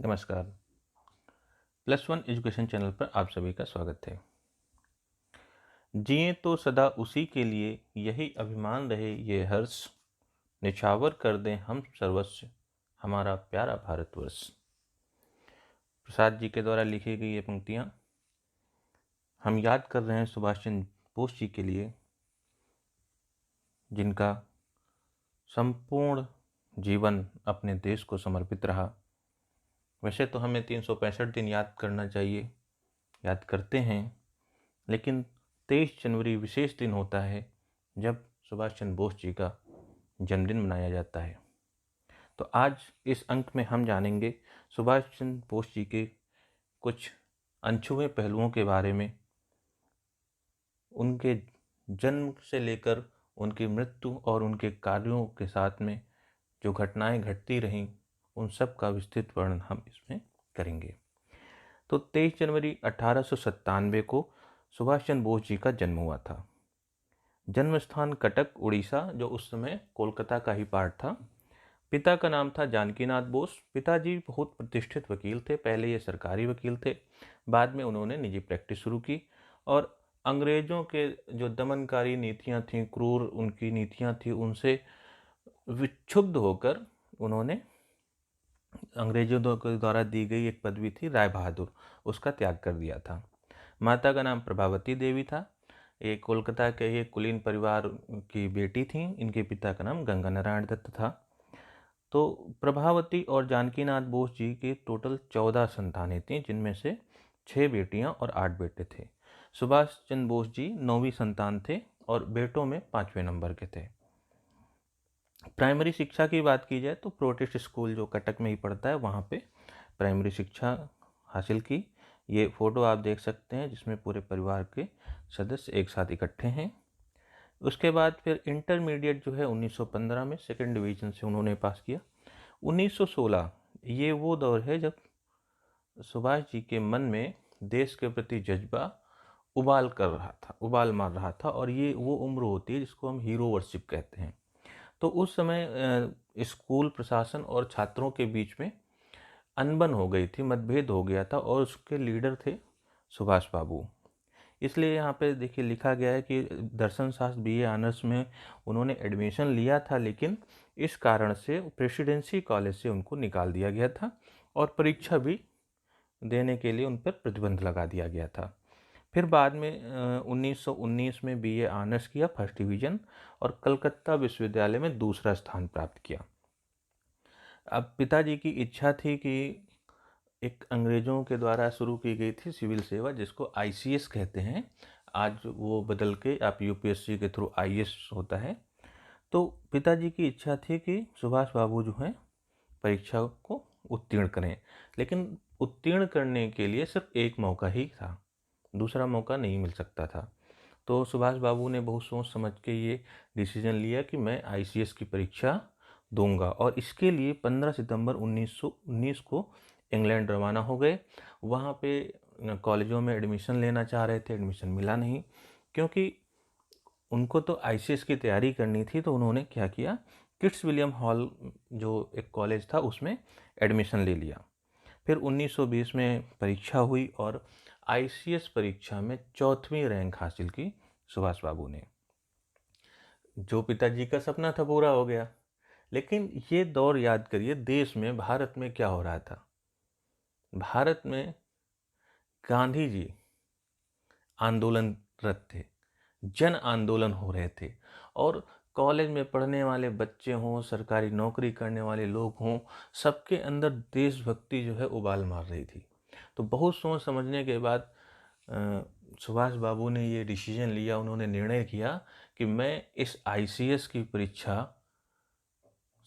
नमस्कार। Plus one education channel पर आप सभी का स्वागत है। जिए तो सदा उसी के लिए, यही अभिमान रहे ये हर्ष, निछावर कर दें हम सर्वस्व, हमारा प्यारा भारतवर्ष। प्रसाद जी के द्वारा लिखी गई ये पंक्तियाँ हम याद कर रहे हैं सुभाष चंद्र बोस जी के लिए, जिनका संपूर्ण जीवन अपने देश को समर्पित रहा। वैसे तो हमें 365 दिन याद करना चाहिए, याद करते हैं, लेकिन 23 जनवरी विशेष दिन होता है जब सुभाष चंद्र बोस जी का जन्मदिन मनाया जाता है। तो आज इस अंक में हम जानेंगे सुभाष चंद्र बोस जी के कुछ अनछुए पहलुओं के बारे में, उनके जन्म से लेकर उनकी मृत्यु और उनके कार्यों के साथ में जो घटनाएं घटती रहीं, उन सब का विस्तृत वर्णन हम इसमें करेंगे। तो 23 जनवरी 1897 को सुभाष चंद्र बोस जी का जन्म हुआ था। जन्म स्थान कटक, उड़ीसा, जो उस समय कोलकाता का ही पार्ट था। पिता का नाम था जानकीनाथ बोस। पिताजी बहुत प्रतिष्ठित वकील थे। पहले ये सरकारी वकील थे, बाद में उन्होंने निजी प्रैक्टिस शुरू की और अंग्रेज़ों के जो दमनकारी नीतियां थीं, क्रूर उनकी नीतियां थीं, उनसे विक्षुब्ध होकर उन्होंने अंग्रेजों के द्वारा दी गई एक पदवी थी राय बहादुर, उसका त्याग कर दिया था। माता का नाम प्रभावती देवी था। ये कोलकाता के एक कुलीन परिवार की बेटी थी। इनके पिता का नाम गंगा नारायण दत्त था। तो प्रभावती और जानकीनाथ बोस जी की टोटल 14 संतानें थीं, जिनमें से 6 बेटियां और 8 बेटे थे। सुभाष चंद्र बोस जी 9वीं संतान थे और बेटों में 5वें नंबर के थे। प्राइमरी शिक्षा की बात की जाए तो प्रोटेस्ट स्कूल जो कटक में ही पड़ता है, वहाँ पे प्राइमरी शिक्षा हासिल की। ये फ़ोटो आप देख सकते हैं जिसमें पूरे परिवार के सदस्य एक साथ इकट्ठे हैं। उसके बाद फिर इंटरमीडिएट जो है 1915 में सेकंड डिवीज़न से उन्होंने पास किया। 1916 ये वो दौर है जब सुभाष जी के मन में देश के प्रति जज्बा उबाल मार रहा था, और ये वो उम्र होती है जिसको हम हीरो वर्शिप कहते हैं। तो उस समय स्कूल प्रशासन और छात्रों के बीच में अनबन हो गई थी, मतभेद हो गया था, और उसके लीडर थे सुभाष बाबू। इसलिए यहाँ पे देखिए लिखा गया है कि दर्शन शास्त्र बीए ऑनर्स में उन्होंने एडमिशन लिया था, लेकिन इस कारण से प्रेसिडेंसी कॉलेज से उनको निकाल दिया गया था और परीक्षा भी देने के लिए उन पर प्रतिबंध लगा दिया गया था। फिर बाद में 1919 में बीए ऑनर्स किया, फर्स्ट डिवीज़न, और कलकत्ता विश्वविद्यालय में दूसरा स्थान प्राप्त किया। अब पिताजी की इच्छा थी कि एक अंग्रेज़ों के द्वारा शुरू की गई थी सिविल सेवा, जिसको आईसीएस कहते हैं। आज वो बदल के आप यूपीएससी के थ्रू आईएएस होता है। तो पिताजी की इच्छा थी कि सुभाष बाबू जो हैं परीक्षा को उत्तीर्ण करें, लेकिन उत्तीर्ण करने के लिए सिर्फ एक मौका ही था, दूसरा मौका नहीं मिल सकता था। तो सुभाष बाबू ने बहुत सोच समझ के ये डिसीजन लिया कि मैं आईसीएस की परीक्षा दूंगा, और इसके लिए 15 सितंबर 1919 को इंग्लैंड रवाना हो गए। वहाँ पे कॉलेजों में एडमिशन लेना चाह रहे थे, एडमिशन मिला नहीं, क्योंकि उनको तो आईसीएस की तैयारी करनी थी। तो उन्होंने क्या किया, किट्स विलियम हॉल जो एक कॉलेज था उसमें एडमिशन ले लिया। फिर 1920 में परीक्षा हुई और आईसीएस परीक्षा में 4वीं रैंक हासिल की सुभाष बाबू ने। जो पिताजी का सपना था पूरा हो गया। लेकिन ये दौर याद करिए, देश में, भारत में क्या हो रहा था। भारत में गांधी जी आंदोलनरत थे, जन आंदोलन हो रहे थे, और कॉलेज में पढ़ने वाले बच्चे हों, सरकारी नौकरी करने वाले लोग हों, सबके अंदर देशभक्ति जो है उबाल मार रही थी। तो बहुत सोच समझने के बाद सुभाष बाबू ने ये डिसीजन लिया, उन्होंने निर्णय किया कि मैं इस आईसीएस की परीक्षा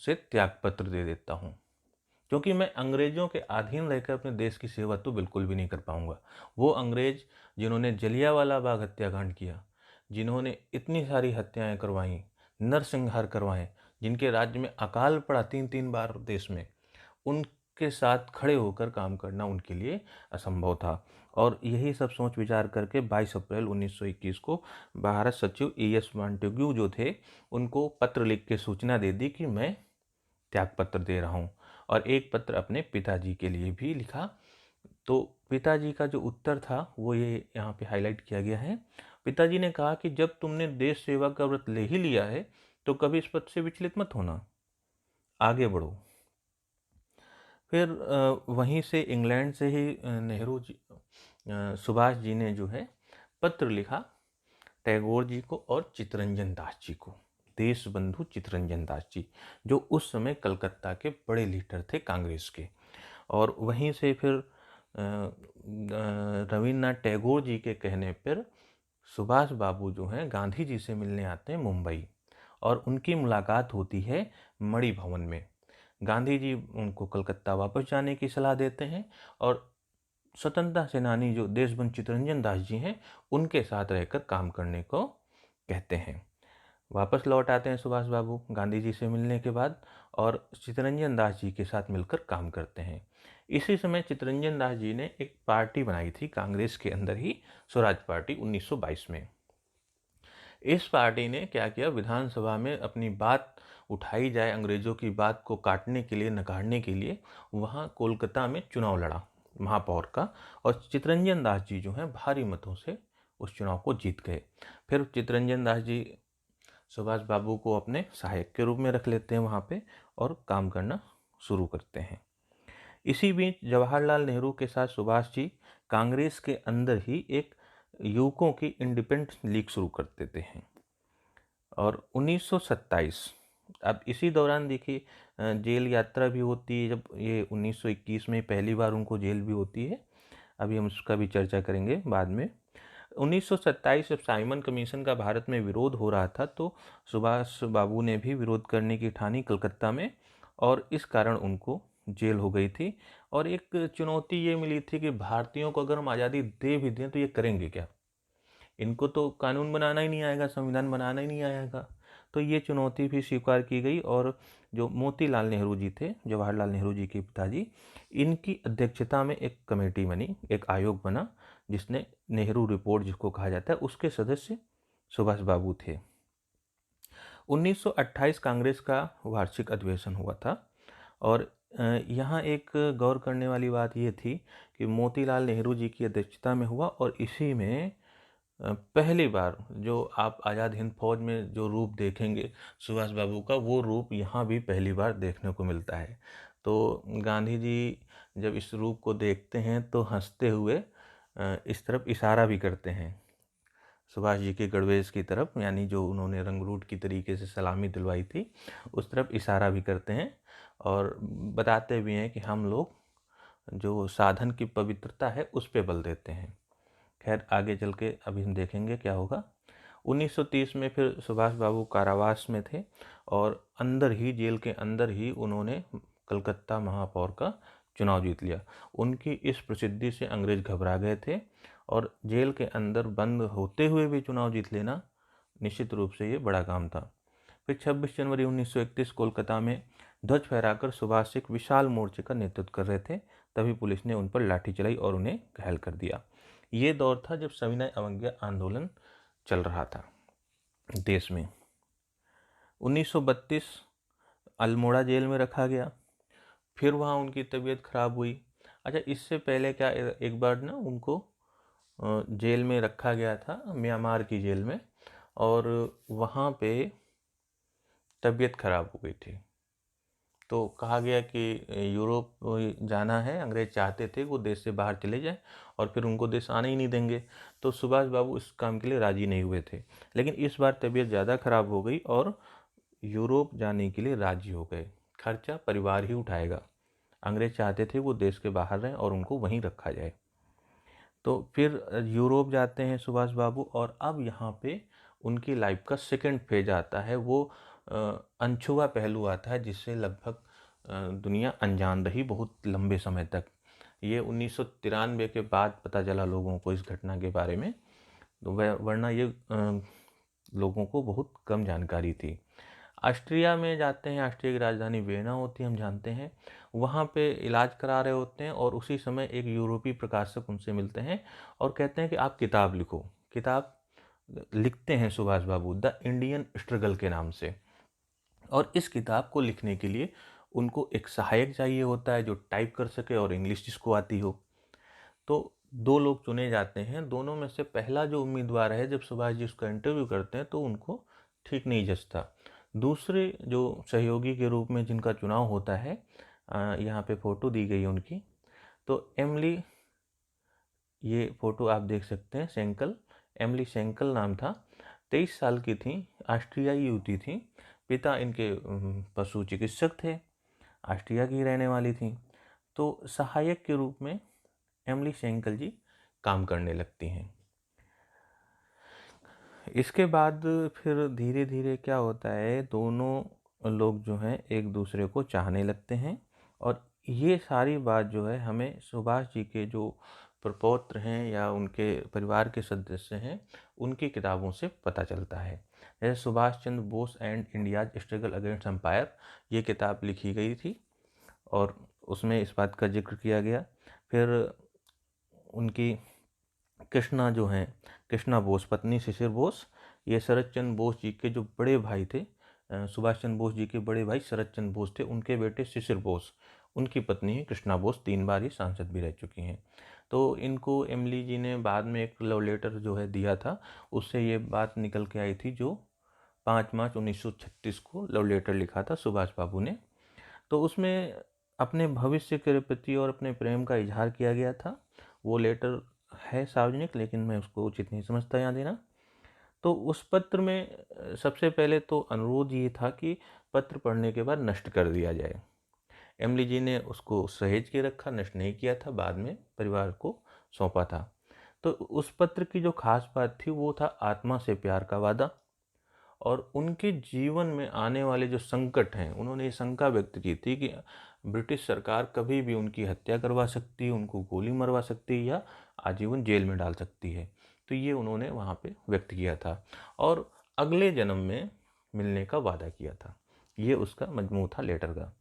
से त्यागपत्र दे देता हूँ, क्योंकि मैं अंग्रेज़ों के अधीन रहकर अपने देश की सेवा तो बिल्कुल भी नहीं कर पाऊँगा। वो अंग्रेज़ जिन्होंने जलियांवाला बाग हत्याकांड किया, जिन्होंने इतनी सारी हत्याएं करवाईं, नरसंहार करवाएं, जिनके राज्य में अकाल पड़ा 3-3 बार देश में, उनके साथ खड़े होकर काम करना उनके लिए असंभव था। और यही सब सोच विचार करके 22 अप्रैल 1921 को भारत सचिव ईएस मॉन्टेग्यू जो थे, उनको पत्र लिख के सूचना दे दी कि मैं त्यागपत्र दे रहा हूँ। और एक पत्र अपने पिताजी के लिए भी लिखा। तो पिताजी का जो उत्तर था वो ये यहाँ पे हाईलाइट किया गया है। पिताजी ने कहा कि जब तुमने देश सेवा का व्रत ले ही लिया है तो कभी इस पद से विचलित मत होना, आगे बढ़ो। फिर वहीं से इंग्लैंड से ही नेहरू जी, सुभाष जी ने जो है पत्र लिखा टैगोर जी को और चित्तरंजन दास जी को, देश बंधु चित्तरंजन दास जी, जो उस समय कलकत्ता के बड़े लीडर थे कांग्रेस के। और वहीं से फिर रविन्द्रनाथ टैगोर जी के कहने पर सुभाष बाबू जो हैं गांधी जी से मिलने आते हैं मुंबई, और उनकी मुलाकात होती है मणि भवन में। गांधी जी उनको कलकत्ता वापस जाने की सलाह देते हैं और स्वतंत्रता सेनानी जो देशबंधु चित्तरंजन दास जी हैं उनके साथ रहकर काम करने को कहते हैं। वापस लौट आते हैं सुभाष बाबू गांधी जी से मिलने के बाद और चित्तरंजन दास जी के साथ मिलकर काम करते हैं। इसी समय चित्तरंजन दास जी ने एक पार्टी बनाई थी कांग्रेस के अंदर ही, स्वराज पार्टी 1922 में। इस पार्टी ने क्या किया, विधानसभा में अपनी बात उठाई जाए, अंग्रेज़ों की बात को काटने के लिए, नकारने के लिए वहाँ कोलकाता में चुनाव लड़ा महापौर का, और चित्तरंजन दास जी जो हैं भारी मतों से उस चुनाव को जीत गए। फिर चित्तरंजन दास जी सुभाष बाबू को अपने सहायक के रूप में रख लेते हैं वहाँ पे और काम करना शुरू करते हैं। इसी बीच जवाहरलाल नेहरू के साथ सुभाष जी कांग्रेस के अंदर ही एक युवकों की इंडिपेंडेंट लीग शुरू कर देते हैं। और 1927, अब इसी दौरान देखिए जेल यात्रा भी होती है, जब ये 1921 में पहली बार उनको जेल भी होती है, अभी हम उसका भी चर्चा करेंगे बाद में। 1927 जब साइमन कमीशन का भारत में विरोध हो रहा था तो सुभाष बाबू ने भी विरोध करने की ठानी कलकत्ता में, और इस कारण उनको जेल हो गई थी। और एक चुनौती ये मिली थी कि भारतीयों को अगर हम आज़ादी दे भी दें तो ये करेंगे क्या, इनको तो कानून बनाना ही नहीं आएगा, संविधान बनाना ही नहीं आएगा। तो ये चुनौती भी स्वीकार की गई और जो मोतीलाल नेहरू जी थे, जवाहरलाल नेहरू जी के पिताजी, इनकी अध्यक्षता में एक कमेटी बनी, एक आयोग बना जिसने नेहरू रिपोर्ट जिसको कहा जाता है, उसके सदस्य सुभाष बाबू थे। 1928 कांग्रेस का वार्षिक अधिवेशन हुआ था और यहाँ एक गौर करने वाली बात ये थी कि मोतीलाल नेहरू जी की अध्यक्षता में हुआ और इसी में पहली बार जो आप आज़ाद हिंद फौज में जो रूप देखेंगे सुभाष बाबू का, वो रूप यहाँ भी पहली बार देखने को मिलता है। तो गांधी जी जब इस रूप को देखते हैं तो हंसते हुए इस तरफ इशारा भी करते हैं सुभाष जी के गणवेश की तरफ, यानी जो उन्होंने रंगरूट की तरीके से सलामी दिलवाई थी उस तरफ इशारा भी करते हैं और बताते भी हैं कि हम लोग जो साधन की पवित्रता है उस पे बल देते हैं। खैर आगे चल के अभी हम देखेंगे क्या होगा। 1930 में फिर सुभाष बाबू कारावास में थे और अंदर ही, जेल के अंदर ही उन्होंने कलकत्ता महापौर का चुनाव जीत लिया। उनकी इस प्रसिद्धि से अंग्रेज घबरा गए थे और जेल के अंदर बंद होते हुए भी चुनाव जीत लेना निश्चित रूप से ये बड़ा काम था। फिर 26 जनवरी 1931 कोलकाता में ध्वज फहराकर सुभाष एक विशाल मोर्चे का नेतृत्व कर रहे थे, तभी पुलिस ने उन पर लाठी चलाई और उन्हें घायल कर दिया। ये दौर था जब सविनय अवज्ञा आंदोलन चल रहा था देश में। 1932 अल्मोड़ा जेल में रखा गया, फिर वहाँ उनकी तबीयत खराब हुई। अच्छा, इससे पहले क्या एक बार ना उनको जेल में रखा गया था, म्यांमार की जेल में, और वहाँ पे तबीयत खराब हो गई थी तो कहा गया कि यूरोप जाना है, अंग्रेज चाहते थे वो देश से बाहर चले जाएं और फिर उनको देश आने ही नहीं देंगे, तो सुभाष बाबू इस काम के लिए राज़ी नहीं हुए थे। लेकिन इस बार तबीयत ज़्यादा खराब हो गई और यूरोप जाने के लिए राज़ी हो गए। खर्चा परिवार ही उठाएगा, अंग्रेज चाहते थे वो देश के बाहर रहें और उनको वहीं रखा जाए। तो फिर यूरोप जाते हैं सुभाष बाबू और अब यहाँ पे उनकी लाइफ का सेकंड फेज आता है, वो अनछुआ पहलू आता है जिससे लगभग दुनिया अनजान रही बहुत लंबे समय तक। ये 1993 के बाद पता चला लोगों को इस घटना के बारे में, तो वरना ये लोगों को बहुत कम जानकारी थी। ऑस्ट्रिया में जाते हैं, ऑस्ट्रिया की राजधानी वियना होती है, हम जानते हैं। वहाँ पे इलाज करा रहे होते हैं और उसी समय एक यूरोपीय प्रकाशक उनसे मिलते हैं और कहते हैं कि आप किताब लिखो। किताब लिखते हैं सुभाष बाबू द इंडियन स्ट्रगल के नाम से, और इस किताब को लिखने के लिए उनको एक सहायक चाहिए होता है जो टाइप कर सके और इंग्लिश जिसको आती हो। तो 2 लोग चुने जाते हैं, दोनों में से पहला जो उम्मीदवार है जब सुभाष जी उसका इंटरव्यू करते हैं तो उनको ठीक नहीं जचता। दूसरे जो सहयोगी के रूप में जिनका चुनाव होता है, यहाँ पे फ़ोटो दी गई है उनकी, तो एमिली, ये फ़ोटो आप देख सकते हैं, सेंकल, एमिली सेंकल नाम था। 23 साल की थीं, ऑस्ट्रियाई युवती थीं। पिता इनके पशु चिकित्सक थे, ऑस्ट्रिया की रहने वाली थीं। तो सहायक के रूप में एमिली सेंकल जी काम करने लगती हैं। इसके बाद फिर धीरे धीरे क्या होता है, दोनों लोग जो हैं एक दूसरे को चाहने लगते हैं। और ये सारी बात जो है हमें सुभाष जी के जो प्रपौत्र हैं या उनके परिवार के सदस्य हैं उनकी किताबों से पता चलता है। जैसे Subhash Chandra Bose and India's struggle against empire, ये किताब लिखी गई थी और उसमें इस बात का जिक्र किया गया। फिर उनकी कृष्णा जो हैं, कृष्णा बोस, पत्नी शिशिर बोस, ये शरद चंद्र बोस जी के जो बड़े भाई थे, सुभाष चंद्र बोस जी के बड़े भाई शरद चंद्र बोस थे, उनके बेटे शिशिर बोस, उनकी पत्नी है कृष्णा बोस, 3 बार ये सांसद भी रह चुकी हैं। तो इनको एमिली जी ने बाद में एक लव लेटर जो है दिया था, उससे ये बात निकल के आई थी, जो 5 मार्च 1936 को लव लेटर लिखा था सुभाष बाबू ने। तो उसमें अपने भविष्य के प्रति और अपने प्रेम का इजहार किया गया था। वो लेटर है सार्वजनिक, लेकिन मैं उसको उचित नहीं समझता यहाँ देना। तो उस पत्र में सबसे पहले तो अनुरोध ये था कि पत्र पढ़ने के बाद नष्ट कर दिया जाए। एमिली जी ने उसको सहेज के रखा, नष्ट नहीं किया था, बाद में परिवार को सौंपा था। तो उस पत्र की जो खास बात थी वो था आत्मा से प्यार का वादा। और उनके जीवन में आने वाले जो संकट हैं, उन्होंने ये शंका व्यक्त की थी कि ब्रिटिश सरकार कभी भी उनकी हत्या करवा सकती है, उनको गोली मरवा सकती है या आजीवन जेल में डाल सकती है। तो ये उन्होंने वहाँ पे व्यक्त किया था और अगले जन्म में मिलने का वादा किया था। ये उसका मजमू था लेटर का।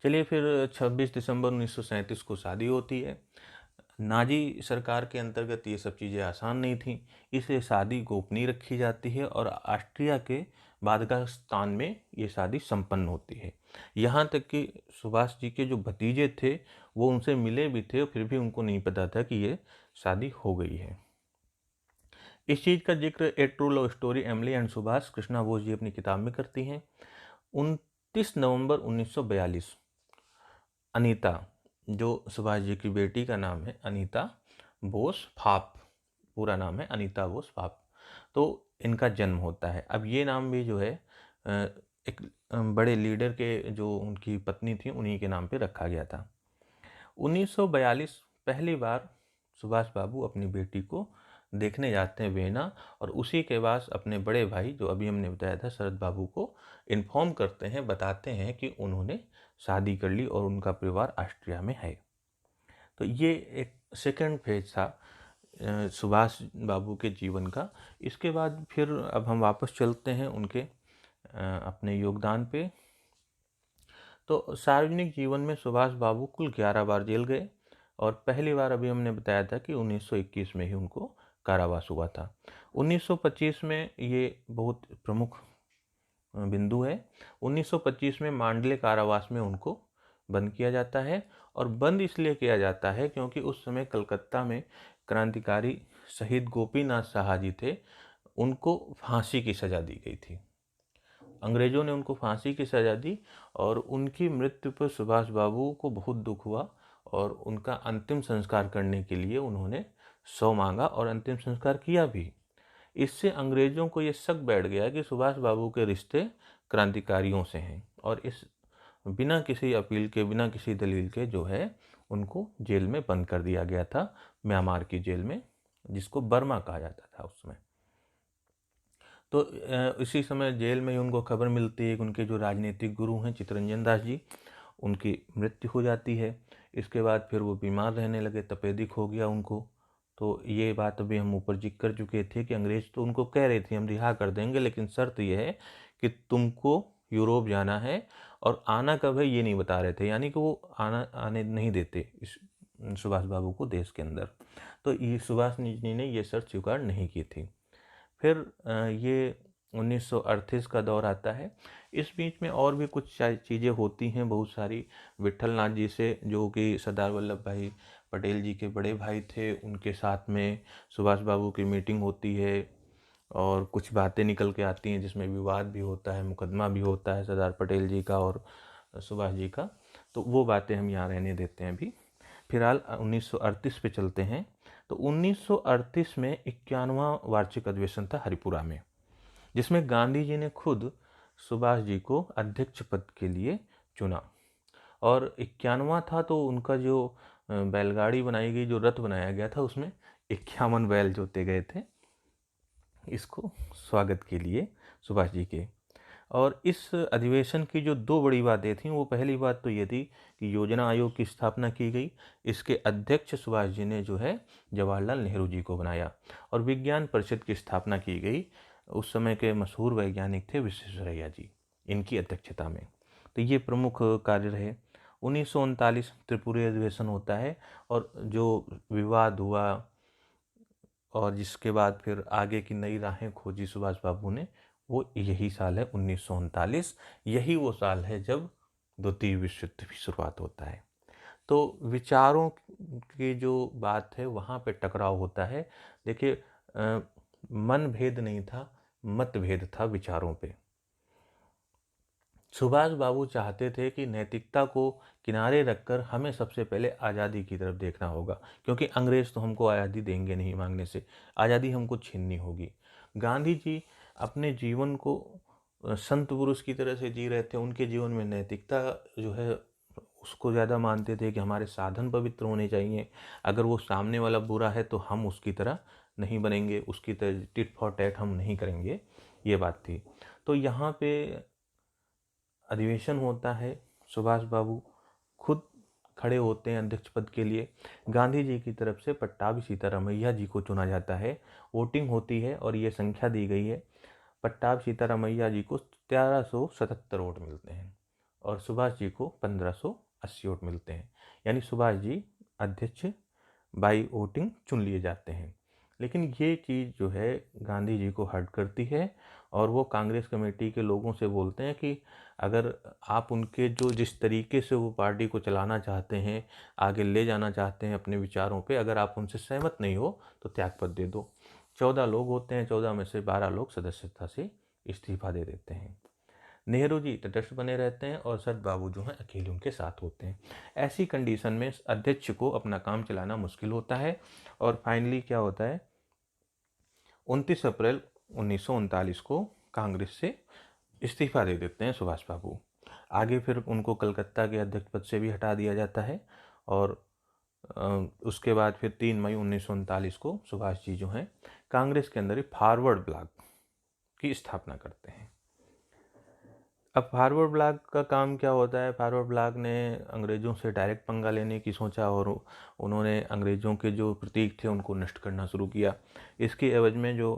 चलिए फिर 26 दिसंबर 1937 को शादी होती है। नाजी सरकार के अंतर्गत ये सब चीज़ें आसान नहीं थीं, इसलिए शादी गोपनीय रखी जाती है और ऑस्ट्रिया के वादकास्तान में ये शादी संपन्न होती है। यहाँ तक कि सुभाष जी के जो भतीजे थे वो उनसे मिले भी थे और फिर भी उनको नहीं पता था कि ये शादी हो गई है। इस चीज़ का जिक्र a true love story Emily and Subhash, Krishna Bose ji अपनी किताब में करती हैं। 29 नवंबर 1942 अनीता, जो सुभाष जी की बेटी का नाम है अनीता बोस फाप, पूरा नाम है अनीता बोस फाप, तो इनका जन्म होता है। अब ये नाम भी जो है एक बड़े लीडर के जो उनकी पत्नी थी उन्हीं के नाम पे रखा गया था। 1942 पहली बार सुभाष बाबू अपनी बेटी को देखने जाते हैं वेना, और उसी के बाद अपने बड़े भाई जो अभी हमने बताया था शरद बाबू को इन्फॉर्म करते हैं, बताते हैं कि उन्होंने शादी कर ली और उनका परिवार ऑस्ट्रिया में है। तो ये एक सेकंड फेज था सुभाष बाबू के जीवन का। इसके बाद फिर अब हम वापस चलते हैं उनके अपने योगदान पे। तो सार्वजनिक जीवन में सुभाष बाबू कुल 11 बार जेल गए और पहली बार अभी हमने बताया था कि 1921 में ही उनको कारावास हुआ था। 1925 में ये बहुत प्रमुख बिंदु है। 1925 में मांडले कारावास में उनको बंद किया जाता है और बंद इसलिए किया जाता है क्योंकि उस समय कलकत्ता में क्रांतिकारी शहीद गोपीनाथ साहा जी थे, उनको फांसी की सज़ा दी गई थी। अंग्रेज़ों ने उनको फांसी की सज़ा दी और उनकी मृत्यु पर सुभाष बाबू को बहुत दुख हुआ और उनका अंतिम संस्कार करने के लिए उन्होंने शव मांगा और अंतिम संस्कार किया भी। इससे अंग्रेज़ों को ये शक बैठ गया कि सुभाष बाबू के रिश्ते क्रांतिकारियों से हैं और इस बिना किसी अपील के, बिना किसी दलील के जो है उनको जेल में बंद कर दिया गया था, म्यांमार की जेल में, जिसको बर्मा कहा जाता था उस समय। तो इसी समय जेल में ही उनको खबर मिलती है कि उनके जो राजनीतिक गुरु हैं चित्तरंजन दास जी, उनकी मृत्यु हो जाती है। इसके बाद फिर वो बीमार रहने लगे, तपेदिक हो गया उनको। तो ये बात अभी हम ऊपर जिक्र कर चुके थे कि अंग्रेज़ तो उनको कह रहे थे हम रिहा कर देंगे, लेकिन शर्त यह है कि तुमको यूरोप जाना है, और आना कब है ये नहीं बता रहे थे, यानी कि वो आने नहीं देते इस सुभाष बाबू को देश के अंदर। तो ये सुभाष जी ने ये शर्त स्वीकार नहीं की थी। फिर ये 1938 का दौर आता है। इस बीच में और भी कुछ चीज़ें होती हैं बहुत सारी। विट्ठल नाथ जी से, जो कि सरदार वल्लभ भाई पटेल जी के बड़े भाई थे, उनके साथ में सुभाष बाबू की मीटिंग होती है और कुछ बातें निकल के आती हैं जिसमें विवाद भी होता है, मुकदमा भी होता है सरदार पटेल जी का और सुभाष जी का। तो वो बातें हम यहाँ रहने देते हैं अभी। फिलहाल 1938 पे चलते हैं। तो 1938 में 51वां वार्षिक अधिवेशन था हरिपुरा में, जिसमें गांधी जी ने खुद सुभाष जी को अध्यक्ष पद के लिए चुना। और 51वां था तो उनका जो बैलगाड़ी बनाई गई, जो रथ बनाया गया था, उसमें 51 बैल जोते गए थे इसको स्वागत के लिए सुभाष जी के। और इस अधिवेशन की जो दो बड़ी बातें थीं, वो पहली बात तो ये थी कि योजना आयोग की स्थापना की गई। इसके अध्यक्ष सुभाष जी ने जो है जवाहरलाल नेहरू जी को बनाया। और विज्ञान परिषद की स्थापना की गई। उस समय के मशहूर वैज्ञानिक थे विश्वेश्वरैया जी, इनकी अध्यक्षता में। तो ये प्रमुख कार्य रहे। 1939 त्रिपुरी अधिवेशन होता है और जो विवाद हुआ और जिसके बाद फिर आगे की नई राहें खोजी सुभाष बाबू ने, वो यही साल है 1939। यही वो साल है जब द्वितीय विश्व युद्ध की शुरुआत होता है। तो विचारों की जो बात है वहाँ पे टकराव होता है। देखिए, मन भेद नहीं था, मतभेद था विचारों पे। सुभाष बाबू चाहते थे कि नैतिकता को किनारे रखकर हमें सबसे पहले आज़ादी की तरफ देखना होगा, क्योंकि अंग्रेज़ तो हमको आज़ादी देंगे नहीं मांगने से, आज़ादी हमको छीननी होगी। गांधी जी अपने जीवन को संत पुरुष की तरह से जी रहे थे। उनके जीवन में नैतिकता जो है उसको ज़्यादा मानते थे कि हमारे साधन पवित्र होने चाहिए। अगर वो सामने वाला बुरा है तो हम उसकी तरह नहीं बनेंगे, उसकी तरह टिट फॉर टैट हम नहीं करेंगे, ये बात थी। तो यहाँ पे अधिवेशन होता है, सुभाष बाबू खुद खड़े होते हैं अध्यक्ष पद के लिए। गांधी जी की तरफ से पट्टाभी सीतारामैया जी को चुना जाता है। वोटिंग होती है और ये संख्या दी गई है। पट्टाभी सीतारामैया जी को 1377 वोट मिलते हैं और सुभाष जी को 1580 वोट मिलते हैं। यानी सुभाष जी अध्यक्ष बाई वोटिंग चुन लिए जाते हैं। लेकिन ये चीज़ जो है गांधी जी को हर्ट करती है और वो कांग्रेस कमेटी के लोगों से बोलते हैं कि अगर आप उनके जो जिस तरीके से वो पार्टी को चलाना चाहते हैं, आगे ले जाना चाहते हैं अपने विचारों पे, अगर आप उनसे सहमत नहीं हो तो त्यागपत्र दे दो। 14 लोग होते हैं, 14 में से 12 लोग सदस्यता से इस्तीफा दे देते हैं। नेहरू जी तटस्थ बने रहते हैं और सद बाबू जो हैं अकेले उनके साथ होते हैं। ऐसी कंडीशन में अध्यक्ष को अपना काम चलाना मुश्किल होता है और फाइनली क्या होता है, 29 अप्रैल 1939 को कांग्रेस से इस्तीफा दे देते हैं सुभाष बाबू। आगे फिर उनको कलकत्ता के अध्यक्ष पद से भी हटा दिया जाता है और उसके बाद फिर 3 मई 1939 को सुभाष जी जो हैं कांग्रेस के अंदर ही फॉरवर्ड ब्लॉक की स्थापना करते हैं। अब फॉरवर्ड ब्लॉक का काम क्या होता है, फॉरवर्ड ब्लॉक ने अंग्रेज़ों से डायरेक्ट पंगा लेने की सोचा और उन्होंने अंग्रेज़ों के जो प्रतीक थे उनको नष्ट करना शुरू किया। इसके एवज में जो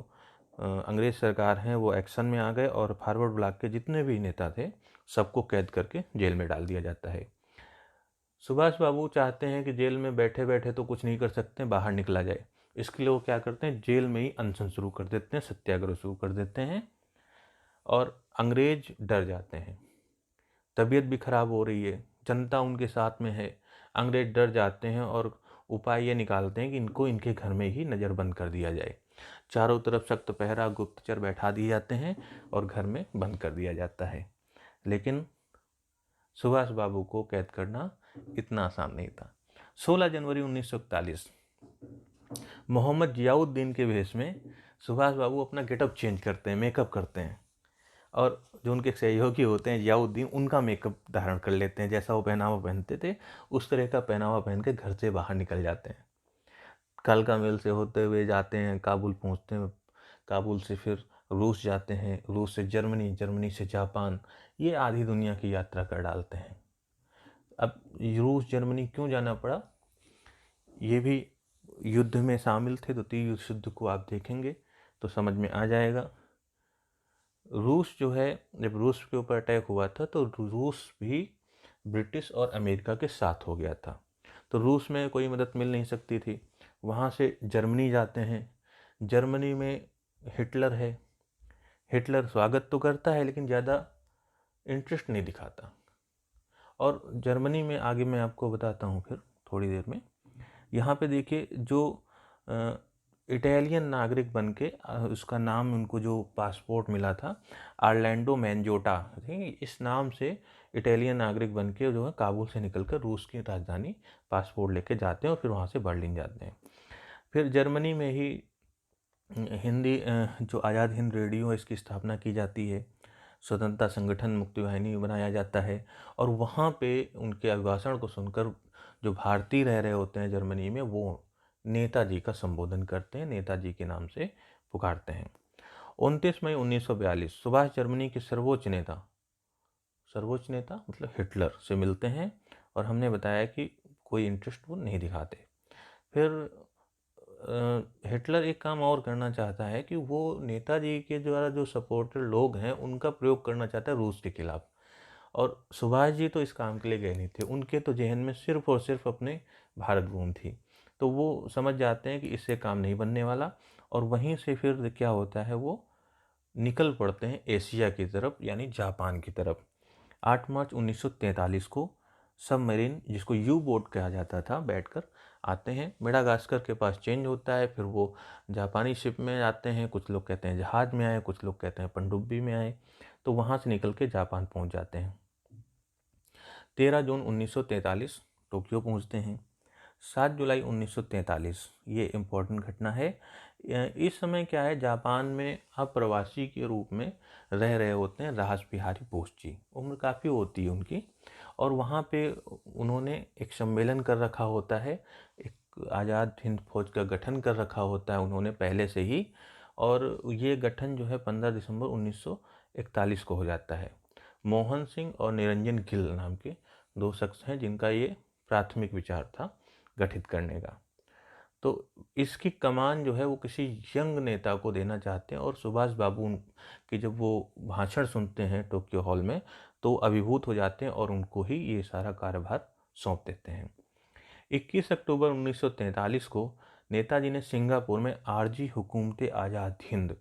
अंग्रेज़ सरकार हैं वो एक्शन में आ गए और फॉरवर्ड ब्लॉक के जितने भी नेता थे सबको कैद करके जेल में डाल दिया जाता है। सुभाष बाबू चाहते हैं कि जेल में बैठे बैठे तो कुछ नहीं कर सकते, बाहर निकला जाए। इसके लिए वो क्या करते हैं, जेल में ही अनशन शुरू कर देते हैं, सत्याग्रह शुरू कर देते हैं और अंग्रेज डर जाते हैं। तबीयत भी खराब हो रही है, जनता उनके साथ में है, अंग्रेज डर जाते हैं और उपाय ये निकालते हैं कि इनको इनके घर में ही नज़रबंद कर दिया जाए। चारों तरफ सख्त पहरा गुप्तचर बैठा दिए जाते हैं और घर में बंद कर दिया जाता है। लेकिन सुभाष बाबू को कैद करना इतना आसान नहीं था। 16 जनवरी 1941 मोहम्मद जियाउद्दीन के भेष में सुभाष बाबू अपना गेटअप चेंज करते हैं, मेकअप करते हैं और जो उनके सहयोगी होते हैं जियाउद्दीन, उनका मेकअप धारण कर लेते हैं। जैसा वो पहनावा पहनते थे उस तरह का पहनावा पहन के घर से बाहर निकल जाते हैं। कालका मेल से होते हुए जाते हैं, काबुल पहुंचते हैं, काबुल से फिर रूस जाते हैं, रूस से जर्मनी, जर्मनी से जापान, ये आधी दुनिया की यात्रा कर डालते हैं। अब रूस जर्मनी क्यों जाना पड़ा, ये भी युद्ध में शामिल थे। द्वितीय विश्व युद्ध को आप देखेंगे तो समझ में आ जाएगा। रूस जो है, जब रूस के ऊपर अटैक हुआ था तो रूस भी ब्रिटिश और अमेरिका के साथ हो गया था, तो रूस में कोई मदद मिल नहीं सकती थी। वहाँ से जर्मनी जाते हैं, जर्मनी में हिटलर है। हिटलर स्वागत तो करता है लेकिन ज़्यादा इंटरेस्ट नहीं दिखाता। और जर्मनी में आगे मैं आपको बताता हूँ फिर थोड़ी देर में। यहाँ पे देखिए जो इटालियन नागरिक बन के उसका नाम, उनको जो पासपोर्ट मिला था आर्लैंडो मैंजोटा, ठीक है, इस नाम से इटालियन नागरिक बन के जो है काबुल से निकलकर रूस की राजधानी पासपोर्ट लेके जाते हैं और फिर वहाँ से बर्लिन जाते हैं। फिर जर्मनी में ही हिंदी जो आज़ाद हिंद रेडियो है इसकी स्थापना की जाती है, स्वतंत्रता संगठन मुक्तिवाहिनी बनाया जाता है और वहाँ पे उनके अभिभाषण को सुनकर जो भारतीय रह रहे होते हैं जर्मनी में वो नेताजी का संबोधन करते हैं, नेताजी के नाम से पुकारते हैं। 29 मई 1942 सुभाष जर्मनी के सर्वोच्च नेता मतलब हिटलर से मिलते हैं और हमने बताया कि कोई इंटरेस्ट वो नहीं दिखाते। फिर हिटलर एक काम और करना चाहता है कि वो नेताजी के द्वारा जो सपोर्टर लोग हैं उनका प्रयोग करना चाहता है रूस के खिलाफ। और सुभाष जी तो इस काम के लिए गए नहीं थे, उनके तो जहन में सिर्फ और सिर्फ अपने भारत घूम थी। तो वो समझ जाते हैं कि इससे काम नहीं बनने वाला और वहीं से फिर क्या होता है, वो निकल पड़ते हैं एशिया की तरफ यानी जापान की तरफ। 8 मार्च 1943 को सबमरीन, जिसको यू बोट कहा जाता था, बैठकर आते हैं मेडागास्कर के पास चेंज होता है। फिर वो जापानी शिप में आते हैं, कुछ लोग कहते हैं जहाज़ में आए, कुछ लोग कहते हैं पनडुब्बी में आए, तो वहाँ से निकल के जापान पहुँच जाते हैं। 13 जून 1943 टोक्यो पहुँचते हैं। 7 जुलाई 1943 ये इम्पोर्टेंट घटना है। इस समय क्या है, जापान में अप्रवासी के रूप में रह रहे होते हैं रास बिहारी बोस जी, उम्र काफ़ी होती है उनकी, और वहाँ पे उन्होंने एक सम्मेलन कर रखा होता है, एक आज़ाद हिंद फौज का गठन कर रखा होता है उन्होंने पहले से ही, और ये गठन जो है 15 दिसंबर 1941 को हो जाता है। मोहन सिंह और निरंजन गिल नाम के दो शख्स हैं जिनका ये प्राथमिक विचार था गठित करने का। तो इसकी कमान जो है वो किसी यंग नेता को देना चाहते हैं और सुभाष बाबू की जब वो भाषण सुनते हैं टोक्यो हॉल में तो अभिभूत हो जाते हैं और उनको ही ये सारा कार्यभार सौंप देते हैं। 21 अक्टूबर 1943 को नेताजी ने सिंगापुर में आरजी हुकूमत आज़ाद हिंद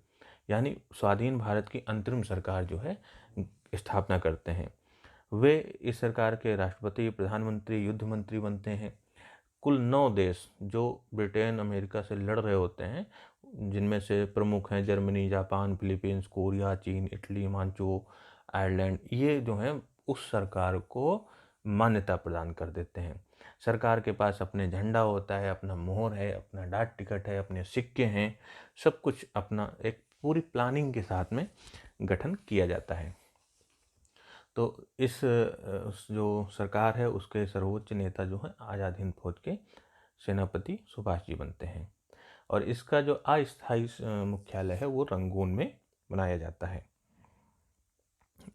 यानी स्वाधीन भारत की अंतरिम सरकार जो है स्थापना करते हैं। वे इस सरकार के राष्ट्रपति, प्रधानमंत्री, युद्ध मंत्री बनते हैं। कुल 9 देश जो ब्रिटेन अमेरिका से लड़ रहे होते हैं, जिनमें से प्रमुख हैं जर्मनी, जापान, फिलीपींस, कोरिया, चीन, इटली, मांचो, आयरलैंड, ये जो हैं उस सरकार को मान्यता प्रदान कर देते हैं। सरकार के पास अपने झंडा होता है, अपना मोहर है, अपना डाक टिकट है, अपने सिक्के हैं, सब कुछ अपना एक पूरी प्लानिंग के साथ में गठन किया जाता है। तो इस जो सरकार है उसके सर्वोच्च नेता जो हैं आज़ाद हिंद फौज के सेनापति सुभाष जी बनते हैं और इसका जो अस्थायी मुख्यालय है वो रंगून में बनाया जाता है।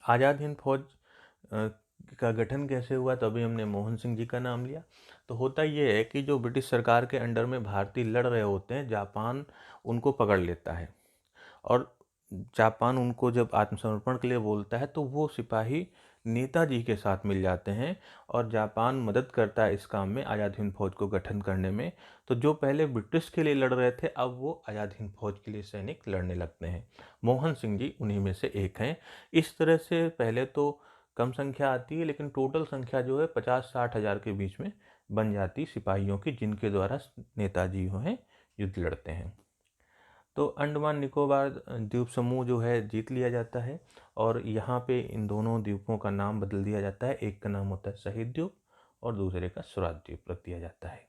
आज़ाद हिंद फौज का गठन कैसे हुआ, तो अभी हमने मोहन सिंह जी का नाम लिया। तो होता ये है कि जो ब्रिटिश सरकार के अंडर में भारतीय लड़ रहे होते हैं, जापान उनको पकड़ लेता है और जापान उनको जब आत्मसमर्पण के लिए बोलता है तो वो सिपाही नेताजी के साथ मिल जाते हैं और जापान मदद करता है इस काम में, आज़ाद हिंद फौज को गठन करने में। तो जो पहले ब्रिटिश के लिए लड़ रहे थे अब वो आज़ाद हिंद फौज के लिए सैनिक लड़ने लगते हैं। मोहन सिंह जी उन्हीं में से एक हैं। इस तरह से पहले तो कम संख्या आती है लेकिन टोटल संख्या जो है 50-60 हज़ार के बीच में बन जाती सिपाहियों की, जिनके द्वारा नेताजी जो हैं युद्ध लड़ते हैं। तो अंडमान निकोबार द्वीप समूह जो है जीत लिया जाता है और यहाँ पे इन दोनों द्वीपों का नाम बदल दिया जाता है। एक का नाम होता है शहीद द्वीप और दूसरे का स्वराज द्वीप रख दिया जाता है।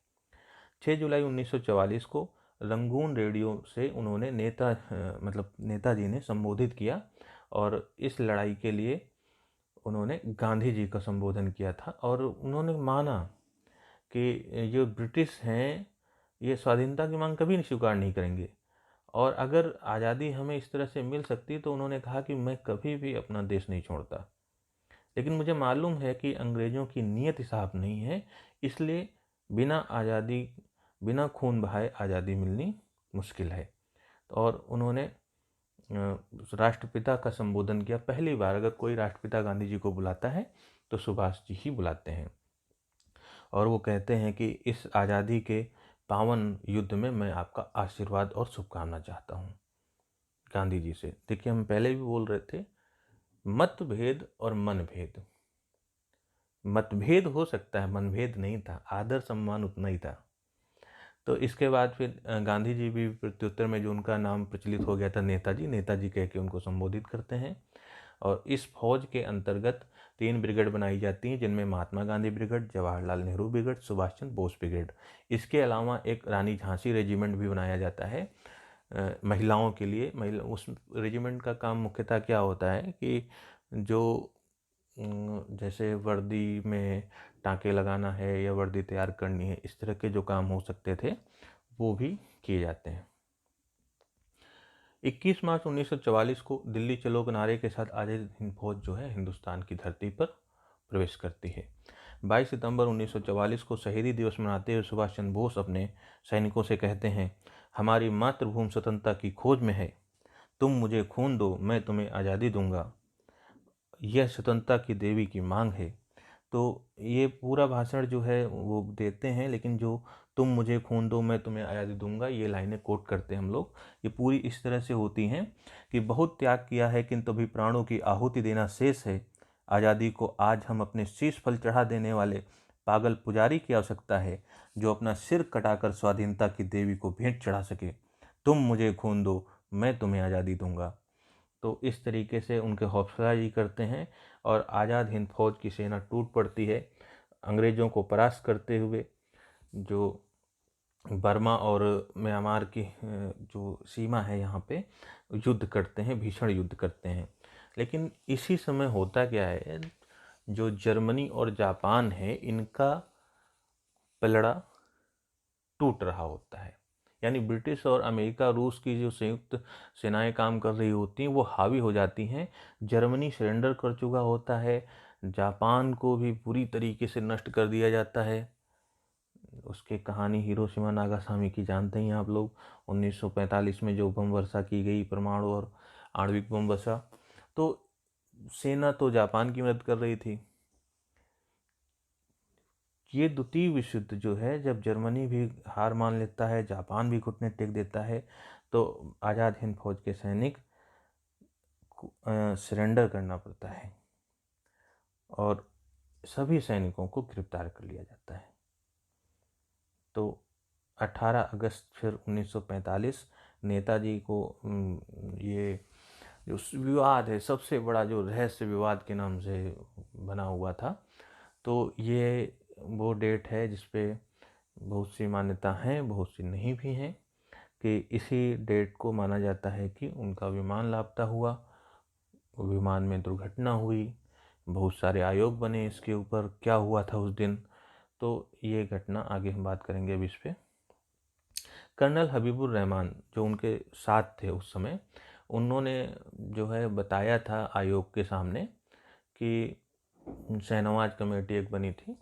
6 जुलाई 1944 को रंगून रेडियो से उन्होंने नेताजी ने संबोधित किया और इस लड़ाई के लिए उन्होंने गांधी जी का संबोधन किया था और उन्होंने माना कि जो ब्रिटिश हैं ये स्वाधीनता की मांग कभी स्वीकार नहीं करेंगे और अगर आज़ादी हमें इस तरह से मिल सकती तो उन्होंने कहा कि मैं कभी भी अपना देश नहीं छोड़ता, लेकिन मुझे मालूम है कि अंग्रेज़ों की नीयत साफ नहीं है, इसलिए बिना खून बहाए आज़ादी मिलनी मुश्किल है। और उन्होंने राष्ट्रपिता का संबोधन किया। पहली बार अगर कोई राष्ट्रपिता गांधी जी को बुलाता है तो सुभाष जी ही बुलाते हैं और वो कहते हैं कि इस आज़ादी के पावन युद्ध में मैं आपका आशीर्वाद और शुभकामना चाहता हूँ। गांधी जी से। देखिए, हम पहले भी बोल रहे थे, मतभेद और मनभेद। मतभेद हो सकता है, मनभेद नहीं था, आदर सम्मान उतना ही था। तो इसके बाद फिर गांधी जी भी प्रत्युत्तर में जो उनका नाम प्रचलित हो गया था नेताजी, नेताजी कह के उनको संबोधित करते हैं। और इस फौज के अंतर्गत 3 ब्रिगेड बनाई जाती हैं, जिनमें Mahatma Gandhi brigade, Jawaharlal Nehru brigade, Subhash Chandra Bose brigade. इसके अलावा एक रानी झांसी रेजिमेंट भी बनाया जाता है महिलाओं के लिए। उस रेजिमेंट का काम मुख्यतः क्या होता है कि जो जैसे वर्दी में टाँके लगाना है या वर्दी तैयार करनी है, इस तरह के जो काम हो सकते थे वो भी किए जाते हैं। 21 मार्च 1944 को दिल्ली चलो के नारे के साथ आज़ाद हिंद फौज जो है हिंदुस्तान की धरती पर प्रवेश करती है। 22 सितंबर 1944 को शहीदी दिवस मनाते हुए सुभाष चंद्र बोस अपने सैनिकों से कहते हैं, हमारी मातृभूमि स्वतंत्रता की खोज में है, तुम मुझे खून दो, मैं तुम्हें आज़ादी दूंगा, यह स्वतंत्रता की देवी की मांग है। तो ये पूरा भाषण जो है वो देते हैं, लेकिन जो तुम मुझे खून दो मैं तुम्हें आज़ादी दूंगा, ये लाइनें कोट करते हैं हम लोग। ये पूरी इस तरह से होती हैं कि बहुत त्याग किया है किंतु अभी प्राणों की आहुति देना शेष है। आज़ादी को आज हम अपने शीश फल चढ़ा देने वाले पागल पुजारी की आवश्यकता है, जो अपना सिर कटाकर स्वाधीनता की देवी को भेंट चढ़ा सके। तुम मुझे खून दो, मैं तुम्हें आज़ादी दूंगा। तो इस तरीके से उनके हौसला अफजाई करते हैं और आज़ाद हिंद फौज की सेना टूट पड़ती है। अंग्रेज़ों को परास्त करते हुए जो बर्मा और म्यांमार की जो सीमा है यहाँ पे युद्ध करते हैं, भीषण युद्ध करते हैं। लेकिन इसी समय होता क्या है, जो जर्मनी और जापान है इनका पलड़ा टूट रहा होता है। यानी ब्रिटिश और अमेरिका रूस की जो संयुक्त सेनाएं काम कर रही होती हैं वो हावी हो जाती हैं। जर्मनी सरेंडर कर चुका होता है, जापान को भी पूरी तरीके से नष्ट कर दिया जाता है। उसके कहानी हिरोशिमा नागासाकी की जानते हैं आप लोग। 1945 में जो बम वर्षा की गई, परमाणु और आणविक बम वर्षा। तो सेना तो जापान की मदद कर रही थी। ये द्वितीय विश्व युद्ध जो है, जब जर्मनी भी हार मान लेता है, जापान भी घुटने टेक देता है, तो आज़ाद हिंद फौज के सैनिक सरेंडर करना पड़ता है और सभी सैनिकों को गिरफ्तार कर लिया जाता है। तो 18 अगस्त फिर 1945 नेताजी को ये जो विवाद है, सबसे बड़ा जो रहस्य विवाद के नाम से बना हुआ था, तो ये वो डेट है जिस पे बहुत सी मान्यता हैं, बहुत सी नहीं भी हैं, कि इसी डेट को माना जाता है कि उनका विमान लापता हुआ, विमान में दुर्घटना हुई, बहुत सारे आयोग बने इसके ऊपर, क्या हुआ था उस दिन। तो ये घटना आगे हम बात करेंगे अब इस पे। कर्नल हबीबुर रहमान जो उनके साथ थे उस समय, उन्होंने जो है बताया था आयोग के सामने कि शहनवाज कमेटी एक बनी थी,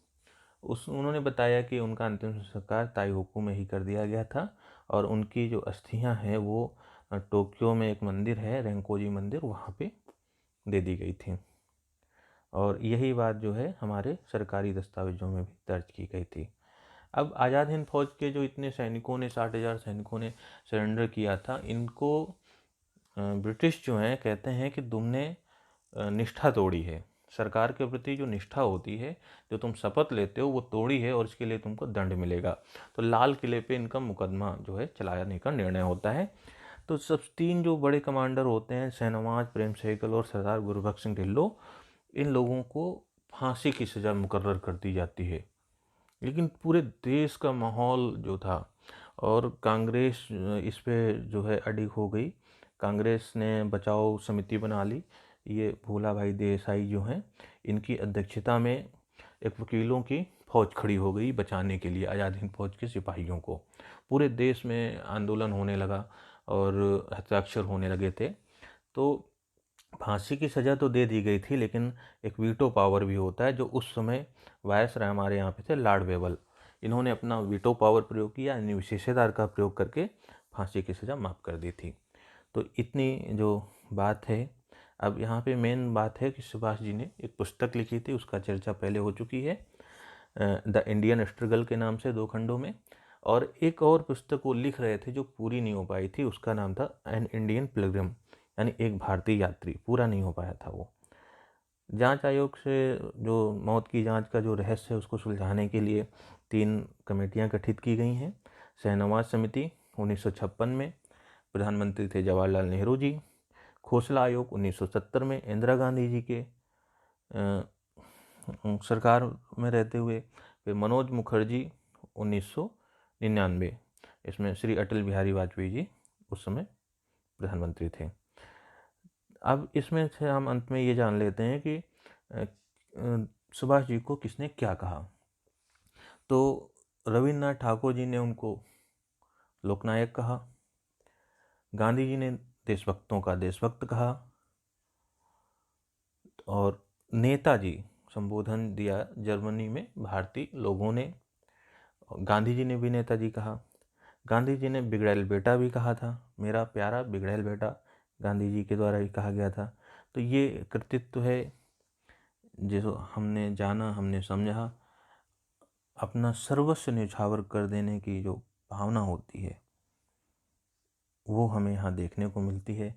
उन्होंने बताया कि उनका अंतिम संस्कार ताइहोकू में ही कर दिया गया था और उनकी जो अस्थियां हैं वो टोक्यो में एक मंदिर है, रेंकोजी मंदिर, वहाँ पे दे दी गई थी। और यही बात जो है हमारे सरकारी दस्तावेजों में भी दर्ज की गई थी। अब आज़ाद हिंद फौज के जो इतने सैनिकों ने, 60,000 सैनिकों ने सरेंडर किया था, इनको ब्रिटिश जो हैं कहते हैं कि तुमने निष्ठा तोड़ी है, सरकार के प्रति जो निष्ठा होती है, जो तुम शपथ लेते हो, वो तोड़ी है और इसके लिए तुमको दंड मिलेगा। तो लाल किले पे इनका मुकदमा जो है चलाने का निर्णय होता है। तो सब 3 जो बड़े कमांडर होते हैं, शहनवाज, प्रेम सहगल और सरदार गुरबख्श सिंह ढिल्लों, इन लोगों को फांसी की सज़ा मुकर्रर कर दी जाती है। लेकिन पूरे देश का माहौल जो था, और कांग्रेस इस पे जो है अडिग हो गई। कांग्रेस ने बचाव समिति बना ली। ये भोला भाई देसाई जो हैं, इनकी अध्यक्षता में एक वकीलों की फौज खड़ी हो गई बचाने के लिए आज़ाद हिंद फौज के सिपाहियों को। पूरे देश में आंदोलन होने लगा और हस्ताक्षर होने लगे थे। तो फांसी की सज़ा तो दे दी गई थी, लेकिन एक वीटो पावर भी होता है, जो उस समय वायसराय हमारे यहाँ पे थे लॉर्ड वेवल, इन्होंने अपना वीटो पावर प्रयोग किया, यानी विशेषाधिकार का प्रयोग करके फांसी की सज़ा माफ़ कर दी थी। तो इतनी जो बात है, अब यहाँ पे मेन बात है कि सुभाष जी ने एक पुस्तक लिखी थी, उसका चर्चा पहले हो चुकी है, द इंडियन स्ट्रगल के नाम से 2 खंडों में। और एक और पुस्तक वो लिख रहे थे जो पूरी नहीं हो पाई थी, उसका नाम था एन इंडियन पिलग्रिम, यानी एक भारतीय यात्री। पूरा नहीं हो पाया था वो। जांच आयोग से जो मौत की जांच का जो रहस्य है उसको सुलझाने के लिए 3 कमेटियां गठित की गई हैं। शहनवाज समिति 1956 में, प्रधानमंत्री थे जवाहरलाल नेहरू जी। खोसला आयोग 1970 में इंदिरा गांधी जी के सरकार में रहते हुए। फिर मनोज मुखर्जी 1999, इसमें श्री अटल बिहारी वाजपेयी जी उस समय प्रधानमंत्री थे। अब इसमें से हम अंत में ये जान लेते हैं कि सुभाष जी को किसने क्या कहा। तो रविन्द्रनाथ ठाकुर जी ने उनको लोकनायक कहा, गांधी जी ने देशभक्तों का देशभक्त कहा, और नेताजी संबोधन दिया जर्मनी में भारतीय लोगों ने। गांधी जी ने भी नेताजी कहा। गांधी जी ने बिगड़ैल बेटा भी कहा था, मेरा प्यारा बिगड़ैल बेटा, गांधी जी के द्वारा ही कहा गया था। तो ये कृतित्व है जो हमने जाना, हमने समझा। अपना सर्वस्व न्यौछावर कर देने की जो भावना होती है वो हमें यहाँ देखने को मिलती है।